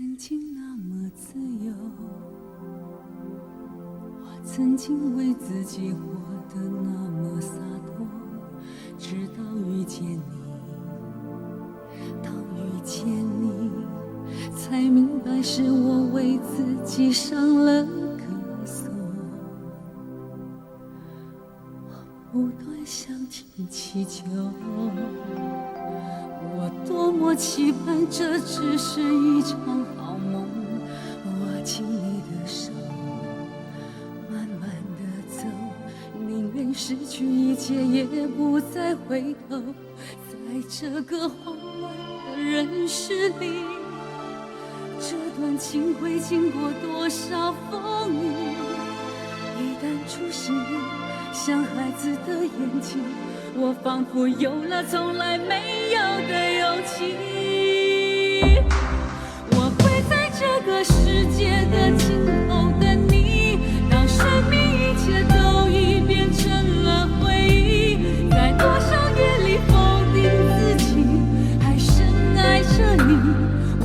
曾经那么自由，我曾经为自己活得那么洒脱，直到遇见你，当遇见你，才明白是我为自己上了个锁。我不断向天祈求，我多么期盼这只是一场好梦，握紧你的手，慢慢地走，宁愿失去一切也不再回头。在这个慌乱的人世里，这段情会经过多少风雨，一旦注视你像孩子的眼睛，我仿佛有了从来没有的勇气。我会在这个世界的尽头等你，当生命一切都已变成了回忆，在多少夜里否定自己，还深爱着你。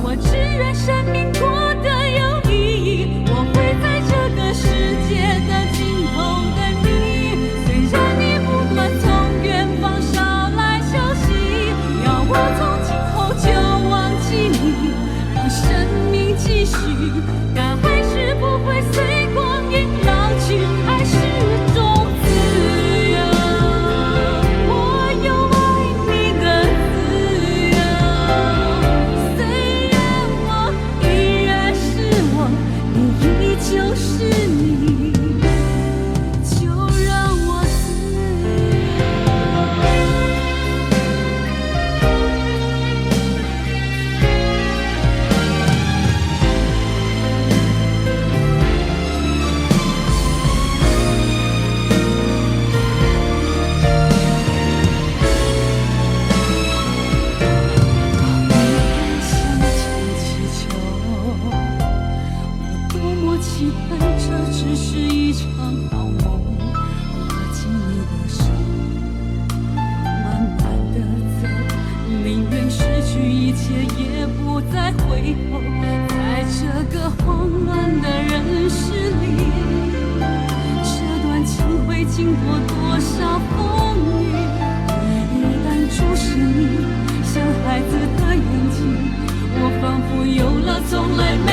我只愿生命过得有意义，我会在这个世界的尽头等你，虽然你不断从远方捎来消息，要我从今后就忘记你，让生命继续，但还是不会随光阴老去，还是种自由。我有爱你的自由，虽然我依然是我，你依旧是你，就让我自向天祈求，我多么期盼这只是一场好梦，握紧你的手，慢慢地走，宁愿失去一切也不再回头。在这个慌乱的人世里，这段情会经过多少风雨，一旦注视你像孩子的眼睛，我仿佛有了从来没